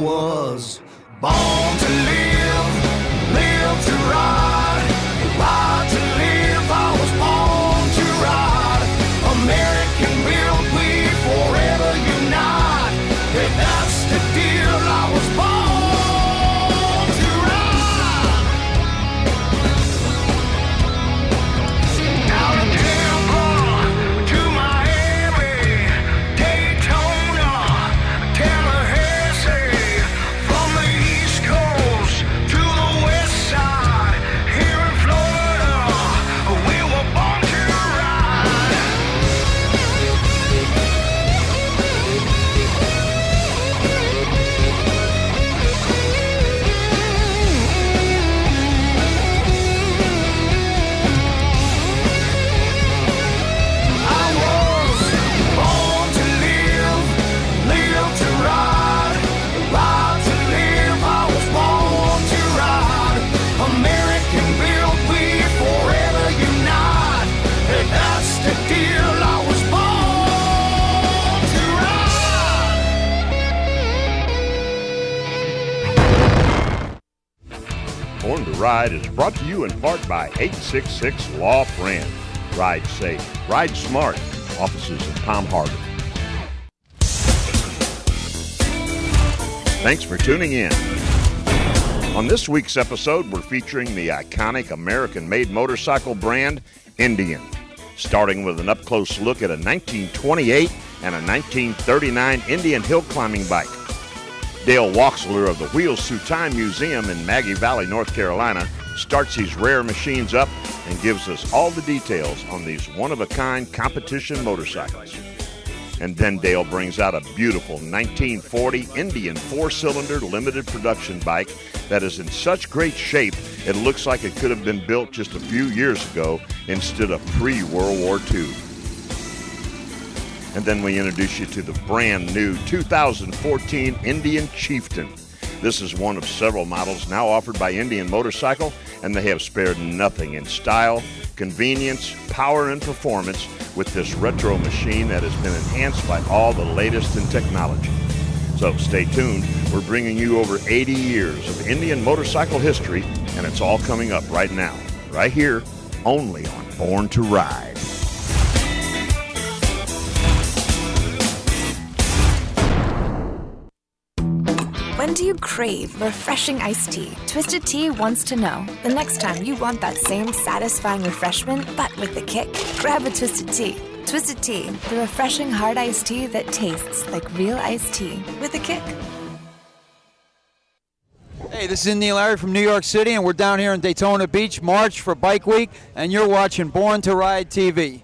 was born to live, live to ride, ride to live. I was born to ride. American built, we forever unite. Hey, that's the deal. I was born to ride. Down to Tampa, to Miami, Daytona, Tallahassee, from the East Coast to the West Side, here in Florida, we were born to ride. I was born to live, live to ride, ride to live. I was born to ride. American built, we forever unite. Hey, that's the deal. I was born to ride. Born to Ride is brought to you in part by 866 Law Friend. Ride safe, ride smart. Offices in Palm Harbor. Thanks for tuning in. On this week's episode, we're featuring the iconic American-made motorcycle brand, Indian, starting with an up-close look at a 1928 and a 1939 Indian hill climbing bike. Dale Waxler of the Wheels Through Time Museum in Maggie Valley, North Carolina, starts these rare machines up and gives us all the details on these one-of-a-kind competition motorcycles. And then Dale brings out a beautiful 1940 Indian four-cylinder limited production bike that is in such great shape it looks like it could have been built just a few years ago instead of pre-World War II. And then we introduce you to the brand new 2014 Indian Chieftain. This is one of several models now offered by Indian Motorcycle, and they have spared nothing in style, convenience, power, and performance with this retro machine that has been enhanced by all the latest in technology. So stay tuned. We're bringing you over 80 years of Indian motorcycle history, and it's all coming up right now, right here, only on Born to Ride. When do you crave refreshing iced tea? Twisted Tea wants to know the next time you want that same satisfying refreshment, but with a kick. Grab a Twisted Tea. Twisted Tea, the refreshing hard iced tea that tastes like real iced tea with a kick. Hey, this is Neil Larry from New York City, and we're down here in Daytona Beach, March for Bike Week, and you're watching Born to Ride TV.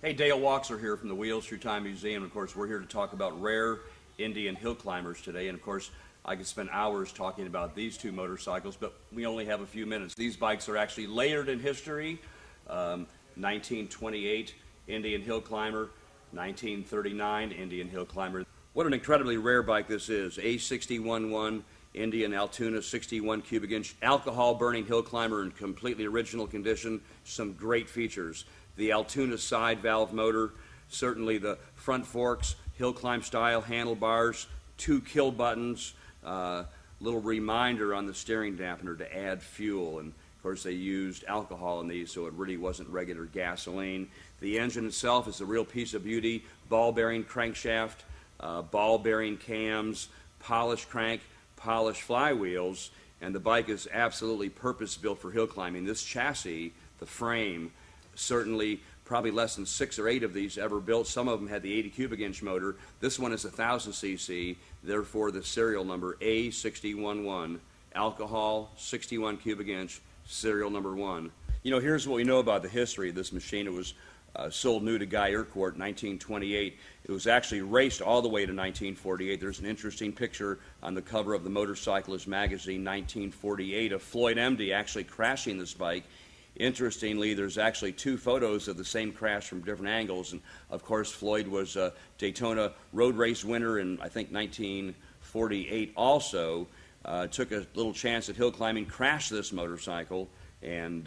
Hey, Dale Walksler here from the Wheels Through Time Museum. Of course, we're here to talk about rare Indian hill climbers today. And of course, I could spend hours talking about these two motorcycles, but we only have a few minutes. These bikes are actually layered in history. 1928 Indian hill climber, 1939 Indian hill climber. What an incredibly rare bike this is. A611 Indian Altoona 61 cubic inch alcohol burning hill climber in completely original condition. Some great features. The Altoona side valve motor, certainly the front forks, hill climb style handlebars, 2 kill buttons, little reminder on the steering dampener to add fuel. And of course they used alcohol in these, so it really wasn't regular gasoline. The engine itself is a real piece of beauty. Ball bearing crankshaft, ball bearing cams, polished crank, polished flywheels, and the bike is absolutely purpose built for hill climbing. This chassis, the frame, certainly probably less than 6 or 8 of these ever built. Some of them had the 80 cubic inch motor. This one is 1,000 cc, therefore the serial number A611, alcohol, 61 cubic inch, serial number 1. You know, here's what we know about the history of this machine. It was sold new to Guy Urquhart in 1928. It was actually raced all the way to 1948. There's an interesting picture on the cover of the Motorcyclist magazine, 1948, of Floyd Emdy actually crashing this bike. Interestingly, there's actually 2 photos of the same crash from different angles, and of course Floyd was a Daytona road race winner in, I think, 1948 also. Took a little chance at hill climbing, crashed this motorcycle, and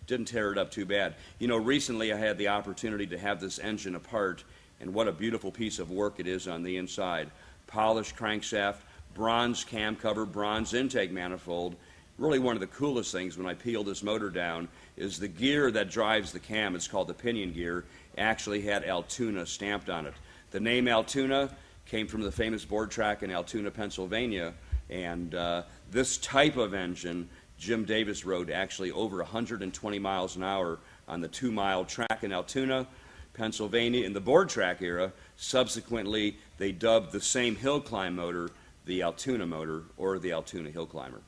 didn't tear it up too bad. You know, recently I had the opportunity to have this engine apart, and what a beautiful piece of work it is on the inside. Polished crankshaft, bronze cam cover, bronze intake manifold. Really one of the coolest things when I peel this motor down is the gear that drives the cam. It's called the pinion gear. Actually had Altoona stamped on it. The name Altoona came from the famous board track in Altoona, Pennsylvania, and this type of engine Jim Davis rode actually over 120 miles an hour on the 2-mile track in Altoona, Pennsylvania in the board track era. Subsequently, they dubbed the same hill climb motor the Altoona motor, or the Altoona hill climber.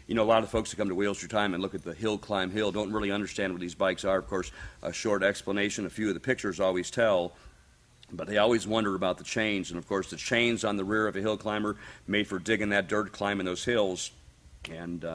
You know, a lot of folks that come to Wheels Through Time and look at the hill climb hill don't really understand what these bikes are. Of course, a short explanation, a few of the pictures always tell, but they always wonder about the chains. And of course, the chains on the rear of a hill climber made for digging that dirt, climbing those hills. And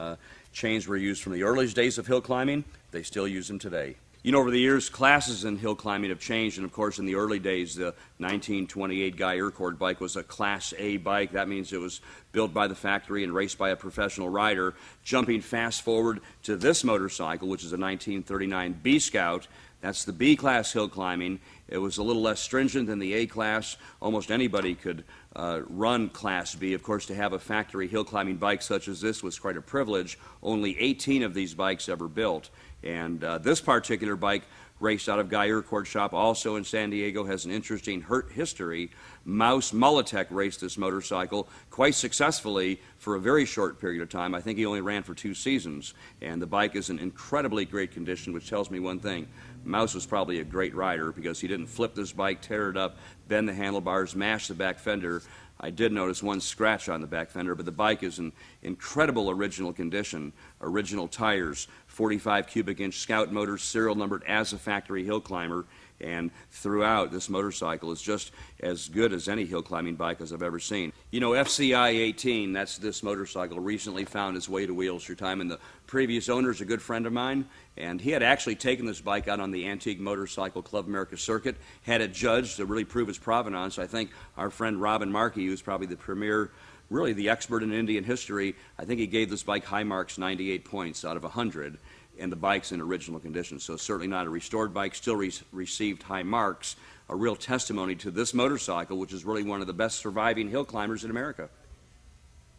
chains were used from the earliest days of hill climbing. They still use them today. You know, over the years, classes in hill climbing have changed, and of course, in the early days, the 1928 Guy Urquhart bike was a Class A bike. That means it was built by the factory and raced by a professional rider. Jumping fast forward to this motorcycle, which is a 1939 B Scout, that's the B-class hill climbing. It was a little less stringent than the A-class. Almost anybody could run Class B. Of course, to have a factory hill climbing bike such as this was quite a privilege. Only 18 of these bikes ever built. And this particular bike, raced out of Guy Urquhart's shop, also in San Diego, has an interesting history. Mouse Muletek raced this motorcycle quite successfully for a very short period of time. I think he only ran for 2 seasons. And the bike is in incredibly great condition, which tells me one thing. Mouse was probably a great rider because he didn't flip this bike, tear it up, bend the handlebars, mash the back fender. I did notice one scratch on the back fender, but the bike is in incredible original condition. Original tires, 45 cubic inch Scout motors, serial numbered as a factory hill climber, and throughout, this motorcycle is just as good as any hill climbing bike as I've ever seen. You know, FCI 18, that's this motorcycle, recently found its way to Wheels Through Time, and the previous owner is a good friend of mine, and he had actually taken this bike out on the Antique Motorcycle Club America circuit, had it judged to really prove its provenance. I think our friend Robin Markey, who's probably the premier, really the expert in Indian history, I think he gave this bike high marks, 98 points out of 100. And the bike's in original condition, so certainly not a restored bike, still received high marks, a real testimony to this motorcycle, which is really one of the best surviving hill climbers in America.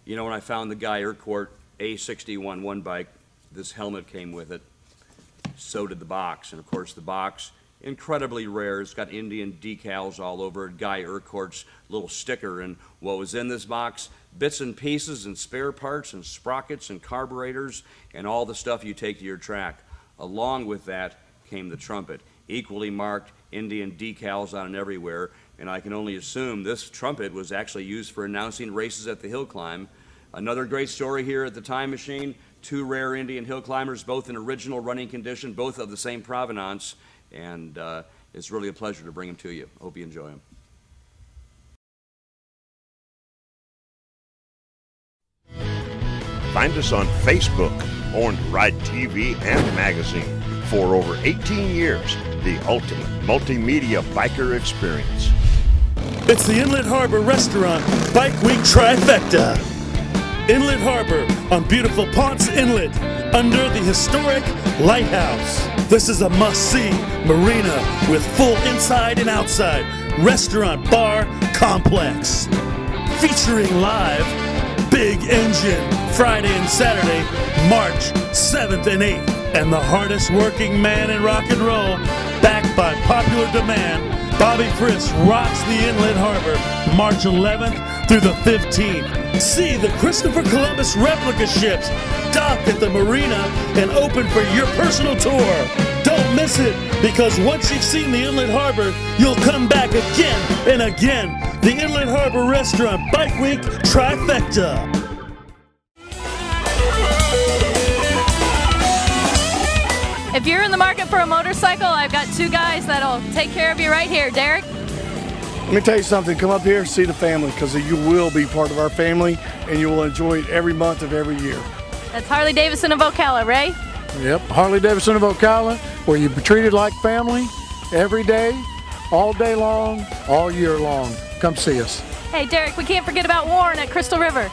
You know, when I found the Guy Urquhart A611 bike, this helmet came with it, so did the box, and of course the box, incredibly rare. It's got Indian decals all over it, Guy Urquhart's little sticker, and what was in this box? Bits and pieces and spare parts and sprockets and carburetors and all the stuff you take to your track. Along with that came the trumpet, equally marked, Indian decals on it everywhere, and I can only assume this trumpet was actually used for announcing races at the hill climb. Another great story here at the Time Machine, 2 rare Indian hill climbers, both in original running condition, both of the same provenance, and it's really a pleasure to bring them to you. I hope you enjoy them. Find us on Facebook, Born to Ride TV and magazine. For over 18 years, the ultimate multimedia biker experience. It's the Inlet Harbor Restaurant Bike Week Trifecta. Inlet Harbor on beautiful Ponce Inlet under the historic lighthouse. This is a must-see marina with full inside and outside restaurant bar complex. Featuring live Big Engine Friday and Saturday, March 7th and 8th. And the hardest working man in rock and roll, backed by popular demand, Bobby Friss rocks the Inlet Harbor March 11th through the 15th. See the Christopher Columbus replica ships dock at the marina and open for your personal tour. Don't miss it, because once you've seen the Inlet Harbor, you'll come back again and again. The Inlet Harbor Restaurant Bike Week Trifecta. If you're in the market for a motorcycle, I've got two guys that'll take care of you right here. Derek? Let me tell you something. Come up here and see the family, because you will be part of our family and you will enjoy it every month of every year. That's Harley Davidson of Ocala. Ray? Yep, Harley Davidson of Ocala, where you're treated like family every day, all day long, all year long. Come see us. Hey, Derek, we can't forget about Warren at Crystal River.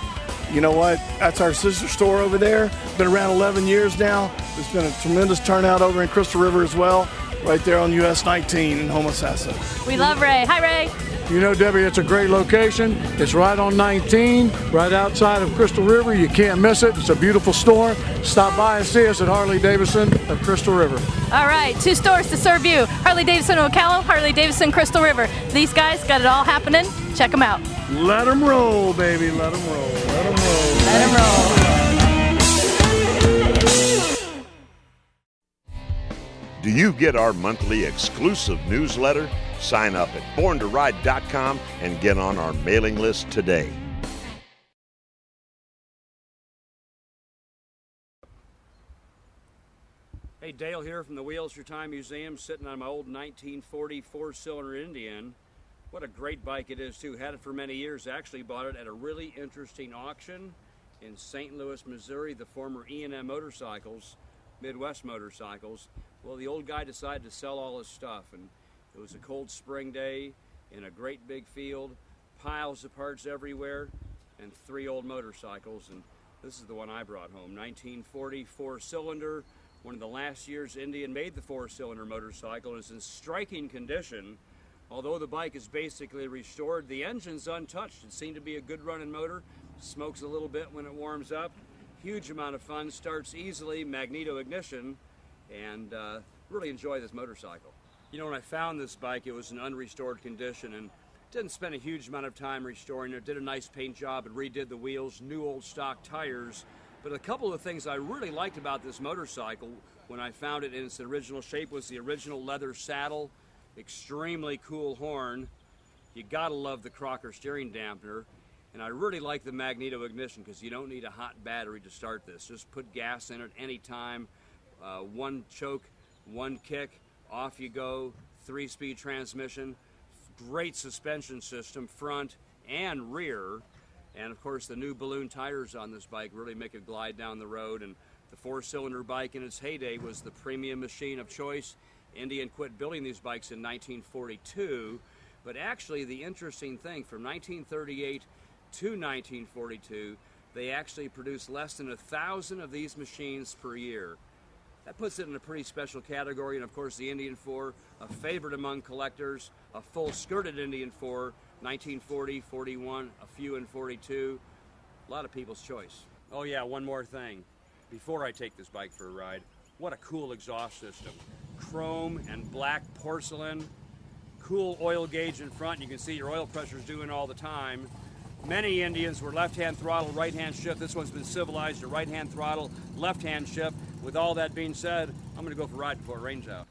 You know what? That's our sister store over there. Been around 11 years now. There's been a tremendous turnout over in Crystal River as well, right there on US 19 in Homosassa. We love Ray. Hi, Ray. You know, Debbie, it's a great location. It's right on 19, right outside of Crystal River. You can't miss it. It's a beautiful store. Stop by and see us at Harley Davidson of Crystal River. All right, two stores to serve you. Harley Davidson of Ocala, Harley Davidson Crystal River. These guys got it all happening. Check them out. Let them roll, baby. Let them roll. Let them roll. Let them roll. Do you get our monthly exclusive newsletter? Sign up at borntoride.com and get on our mailing list today. Hey, Dale here from the Wheels Your Time Museum, sitting on my old 1940 four-cylinder Indian. What a great bike it is, too. Had it for many years. Actually bought it at a really interesting auction in St. Louis, Missouri, the former E&M Motorcycles, Midwest Motorcycles. Well, the old guy decided to sell all his stuff, and it was a cold spring day in a great big field, piles of parts everywhere, and three old motorcycles. And this is the one I brought home, 1940 four-cylinder. One of the last years Indian made the four-cylinder motorcycle. Is in striking condition. Although the bike is basically restored, the engine's untouched. It seemed to be a good running motor. Smokes a little bit when it warms up. Huge amount of fun. Starts easily, magneto ignition, and really enjoy this motorcycle. You know, when I found this bike, it was in unrestored condition and didn't spend a huge amount of time restoring it. Did a nice paint job and redid the wheels, new old stock tires. But a couple of things I really liked about this motorcycle when I found it in its original shape was the original leather saddle, extremely cool horn. You gotta love the Crocker steering dampener. And I really like the magneto ignition, because you don't need a hot battery to start this. Just put gas in it anytime. One choke, one kick, off you go. 3-speed transmission. Great suspension system, front and rear. And of course the new balloon tires on this bike really make it glide down the road. And the four-cylinder bike in its heyday was the premium machine of choice. Indian quit building these bikes in 1942. But actually the interesting thing, from 1938 to 1942, they actually produced less than 1,000 of these machines per year. That puts it in a pretty special category. And of course the Indian 4, a favorite among collectors, a full skirted Indian 4, 1940, 41, a few in 42. A lot of people's choice. Oh yeah, one more thing. Before I take this bike for a ride, what a cool exhaust system. Chrome and black porcelain, cool oil gauge in front. You can see your oil pressure's doing all the time. Many Indians were left-hand throttle, right-hand shift. This one's been civilized to right-hand throttle, left-hand shift. With all that being said, I'm going to go for a ride before it rains out.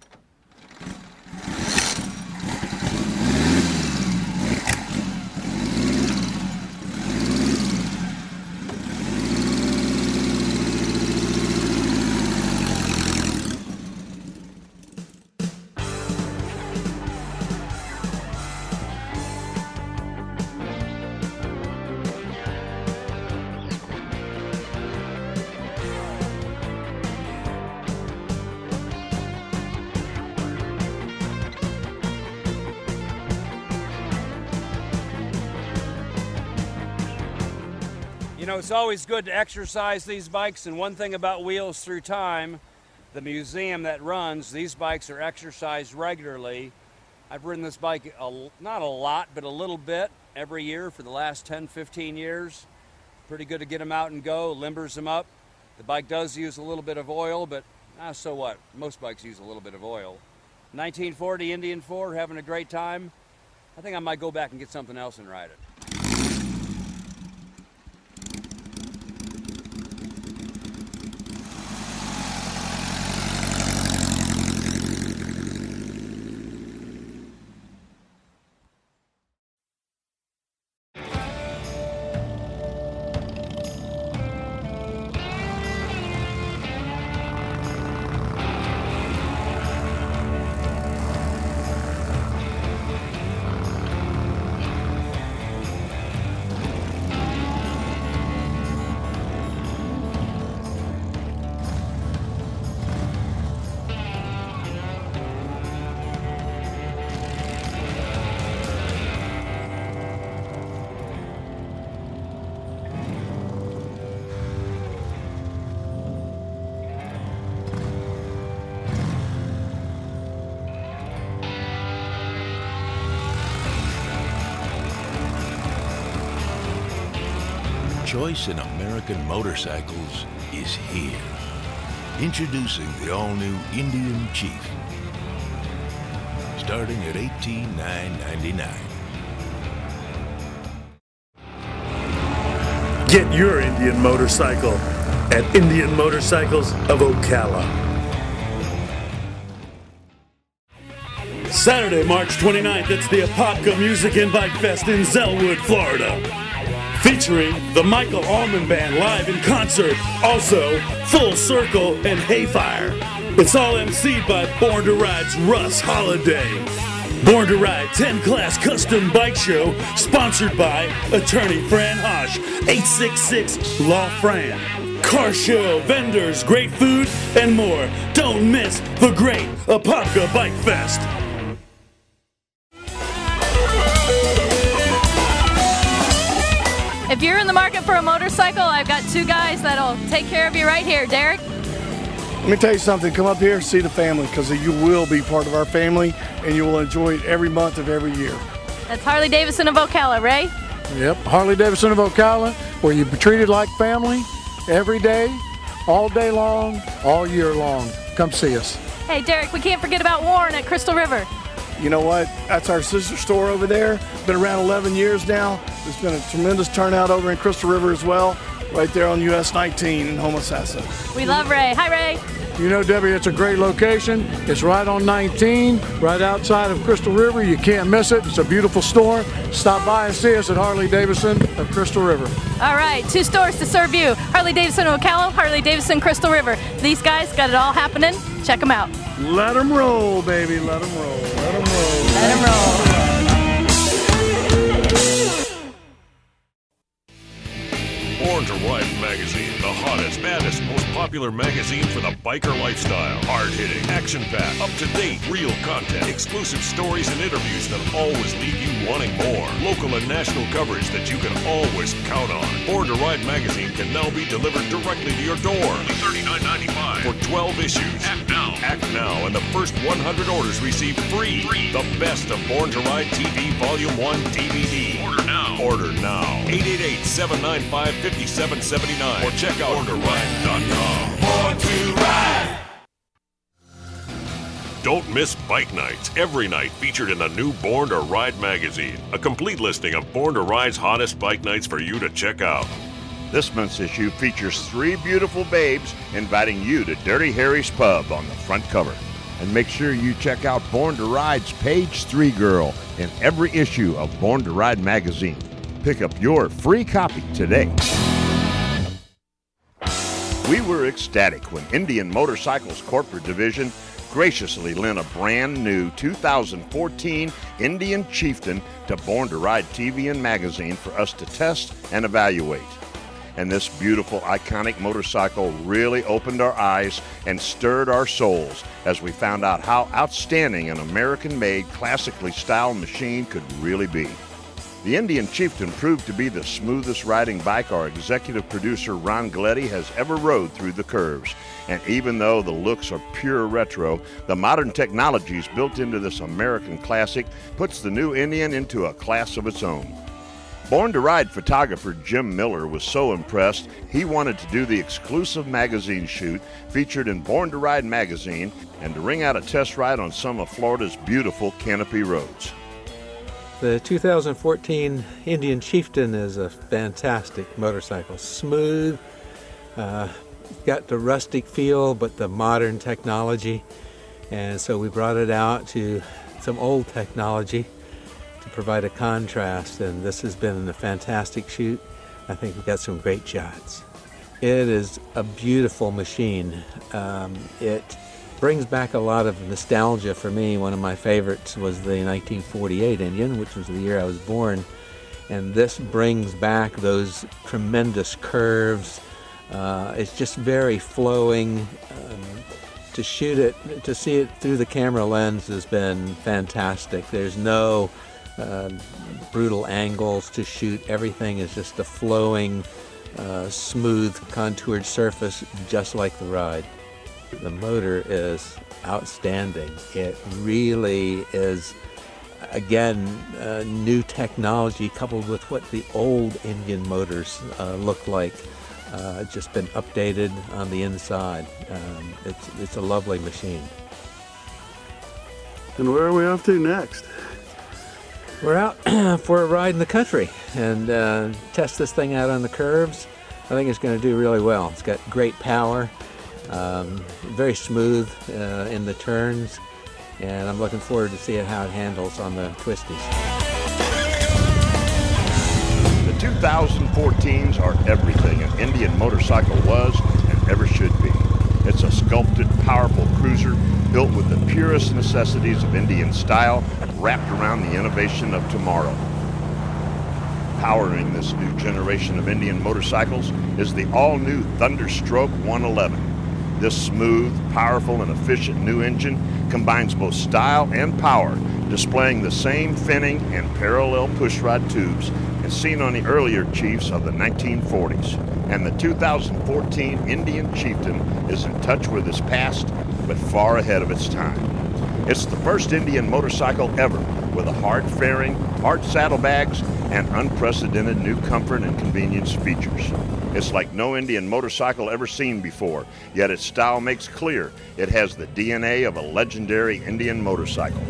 You know, it's always good to exercise these bikes, and one thing about Wheels Through Time, the museum that runs, these bikes are exercised regularly. I've ridden this bike, not a lot, but a little bit every year for the last 10, 15 years. Pretty good to get them out and go, limbers them up. The bike does use a little bit of oil, but so what? Most bikes use a little bit of oil. 1940 Indian 4, having a great time. I think I might go back and get something else and ride it. Choice in American motorcycles is here. Introducing the all-new Indian Chief. Starting at $18,999. Get your Indian motorcycle at Indian Motorcycles of Ocala. Saturday, March 29th, it's the Apopka Music and Bike Fest in Zellwood, Florida. Featuring the Michael Allman Band live in concert, also Full Circle and Hayfire. It's all emceed by Born to Ride's Russ Holiday. Born to Ride 10 Class Custom Bike Show, sponsored by Attorney Fran Hosh, 866 Law Fran. Car show, vendors, great food, and more. Don't miss the great Apopka Bike Fest. If you're in the market for a motorcycle, I've got two guys that'll take care of you right here. Derek? Let me tell you something. Come up here and see the family, because you will be part of our family, and you will enjoy it every month of every year. That's Harley Davidson of Ocala. Ray? Yep, Harley Davidson of Ocala, where you be treated like family every day, all day long, all year long. Come see us. Hey, Derek, we can't forget about Warren at Crystal River. You know what? That's our sister store over there. Been around 11 years now. There's been a tremendous turnout over in Crystal River as well, right there on US 19 in Homosassa. We love Ray. Hi, Ray. You know, Debbie, it's a great location. It's right on 19, right outside of Crystal River. You can't miss it. It's a beautiful store. Stop by and see us at Harley Davidson of Crystal River. All right, two stores to serve you. Harley Davidson Ocala, Harley Davidson Crystal River. These guys got it all happening. Check them out. Let them roll, baby. Let them roll. Let them roll. Let them roll. Born to Ride magazine, the hottest, baddest, most popular magazine for the biker lifestyle. Hard-hitting, action-packed, up-to-date, real content, exclusive stories and interviews that always leave you wanting more. Local and national coverage that you can always count on. Born to Ride magazine can now be delivered directly to your door. Only $39.95 for 12 issues. Act now. Act now, and the first 100 orders receive free. The best of Born to Ride TV Volume 1 DVD. Order now. Order now. 888-795-5779 or check out BornToRide.com. Born to Ride. Don't miss Bike Nights, every night featured in the new Born to Ride magazine. A complete listing of Born to Ride's hottest bike nights for you to check out. This month's issue features 3 beautiful babes inviting you to Dirty Harry's Pub on the front cover. And make sure you check out Born to Ride's Page 3 Girl in every issue of Born to Ride magazine. Pick up your free copy today. We were ecstatic when Indian Motorcycles Corporate Division graciously lent a brand new 2014 Indian Chieftain to Born to Ride TV and magazine for us to test and evaluate. And this beautiful, iconic motorcycle really opened our eyes and stirred our souls as we found out how outstanding an American-made, classically styled machine could really be. The Indian Chieftain proved to be the smoothest riding bike our executive producer Ron Galletti has ever rode through the curves. And even though the looks are pure retro, the modern technologies built into this American classic puts the new Indian into a class of its own. Born to Ride photographer Jim Miller was so impressed, he wanted to do the exclusive magazine shoot featured in Born to Ride magazine and to ring out a test ride on some of Florida's beautiful canopy roads. The 2014 Indian Chieftain is a fantastic motorcycle. Smooth, got the rustic feel, but the modern technology. And so we brought it out to some old technology to provide a contrast. And this has been a fantastic shoot. I think we got some great shots. It is a beautiful machine. It brings back a lot of nostalgia for me. One of my favorites was the 1948 Indian, which was the year I was born. And this brings back those tremendous curves. It's just very flowing. To shoot it, to see it through the camera lens has been fantastic. There's no brutal angles to shoot. Everything is just a flowing, smooth, contoured surface, just like the ride. The motor is outstanding. It really is, again, new technology coupled with what the old Indian motors look like. Just been updated on the inside. It's a lovely machine. And where are we off to next? We're out for a ride in the country and test this thing out on the curves. I think it's going to do really well. It's got great power, very smooth in the turns, and I'm looking forward to seeing how it handles on the twisties. The 2014s are everything an Indian motorcycle was and ever should be. It's a sculpted, powerful cruiser built with the purest necessities of Indian style wrapped around the innovation of tomorrow. Powering this new generation of Indian motorcycles is the all-new Thunderstroke 111. This smooth, powerful, and efficient new engine combines both style and power, displaying the same finning and parallel pushrod tubes as seen on the earlier Chiefs of the 1940s. And the 2014 Indian Chieftain is in touch with its past, but far ahead of its time. It's the first Indian motorcycle ever with a hard fairing, hard saddlebags, and unprecedented new comfort and convenience features. It's like no Indian motorcycle ever seen before, yet its style makes clear it has the DNA of a legendary Indian motorcycle.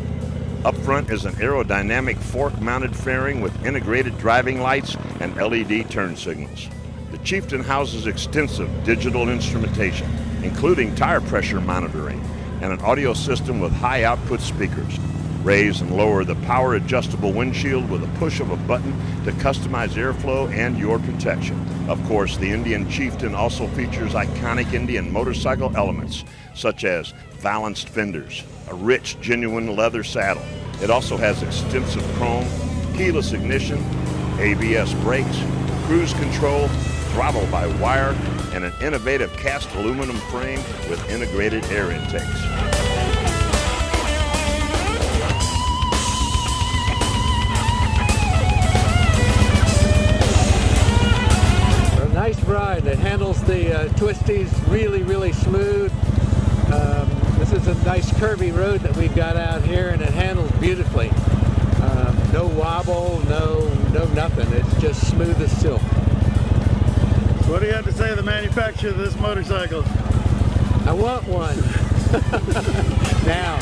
Up front is an aerodynamic fork-mounted fairing with integrated driving lights and LED turn signals. The Chieftain houses extensive digital instrumentation, including tire pressure monitoring, and an audio system with high-output speakers. Raise and lower the power-adjustable windshield with a push of a button to customize airflow and your protection. Of course, the Indian Chieftain also features iconic Indian motorcycle elements, such as balanced fenders, a rich, genuine leather saddle. It also has extensive chrome, keyless ignition, ABS brakes, cruise control, throttle by wire, and an innovative cast aluminum frame with integrated air intakes. A nice ride. It handles the twisties really smooth. This is a nice curvy road that we've got out here, and it handles beautifully. No wobble, no nothing. It's just smooth as silk. What do you have to say to the manufacturer of this motorcycle? I want one. Now.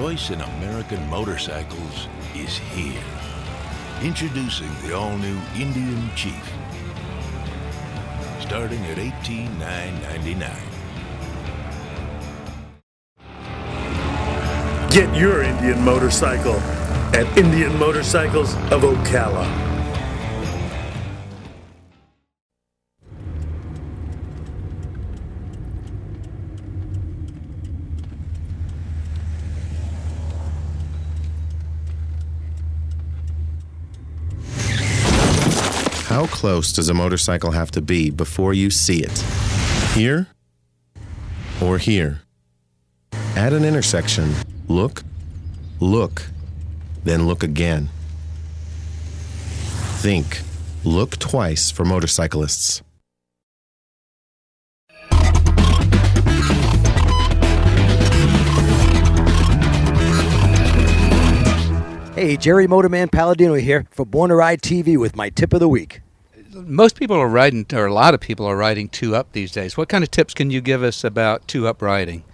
choice in American motorcycles is here. Introducing the all-new Indian Chief. Starting at $18,999. Get your Indian motorcycle at Indian Motorcycles of Ocala. How close does a motorcycle have to be before you see it? Here or here? At an intersection, look, then look again. Think. Look twice for motorcyclists. Hey, Jerry Motorman Palladino here for Born to Ride TV with my tip of the week. Most people are riding, or a lot of people are riding 2-up these days. What kind of tips can you give us about 2-up riding?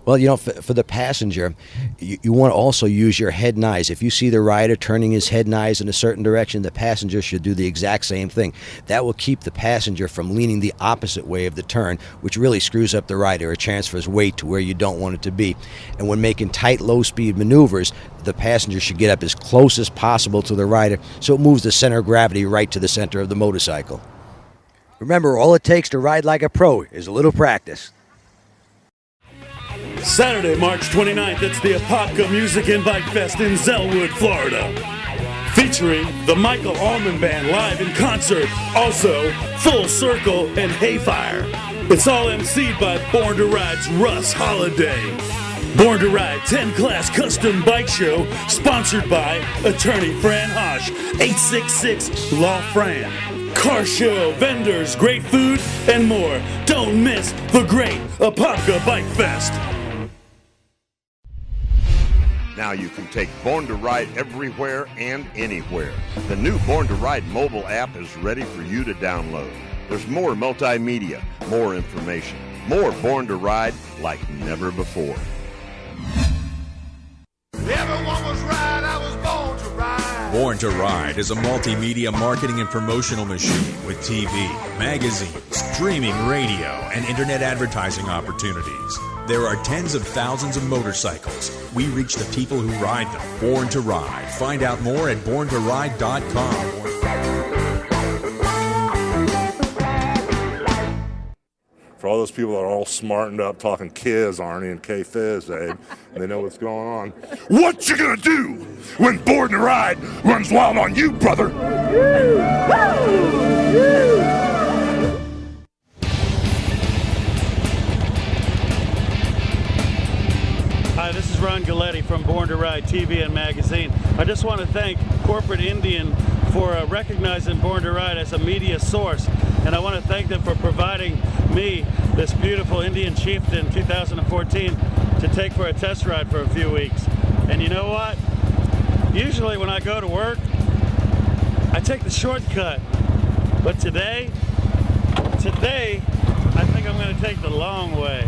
Well, you know, for the passenger, you want to also use your head and eyes. If you see the rider turning his head and eyes in a certain direction, the passenger should do the exact same thing. That will keep the passenger from leaning the opposite way of the turn, which really screws up the rider or transfers weight to where you don't want it to be. And when making tight, low-speed maneuvers, the passenger should get up as close as possible to the rider so it moves the center of gravity right to the center of the motorcycle. Remember, all it takes to ride like a pro is a little practice. Saturday, March 29th, it's the Apopka Music and Bike Fest in Zellwood, Florida. Featuring the Michael Allman Band live in concert, also Full Circle and Hayfire. It's all emceed by Born to Ride's Russ Holiday. Born to Ride 10-class custom bike show sponsored by attorney Fran Hosh, 866 Law Fran. Car show, vendors, great food, and more. Don't miss the great Apopka Bike Fest. Now you can take Born to Ride everywhere and anywhere. The new Born to Ride mobile app is ready for you to download. There's more multimedia, more information, more Born to Ride like never before. Everyone was right, I was born to ride. Born to Ride is a multimedia marketing and promotional machine with TV, magazines, streaming radio, and internet advertising opportunities. There are tens of thousands of motorcycles. We reach the people who ride them. Born to Ride. Find out more at borntoride.com. For all those people that are all smartened up talking Kiz, Arnie, and K-Fizz, Abe, and they know what's going on. What you gonna do when Born to Ride runs wild on you, brother? Hi, this is Ron Galletti from Born to Ride TV and magazine. I just want to thank Corporate Indian for recognizing Born to Ride as a media source, and I want to thank them for providing me this beautiful Indian Chieftain 2014 to take for a test ride for a few weeks. And you know what? Usually when I go to work, I take the shortcut, but today, I think I'm going to take the long way.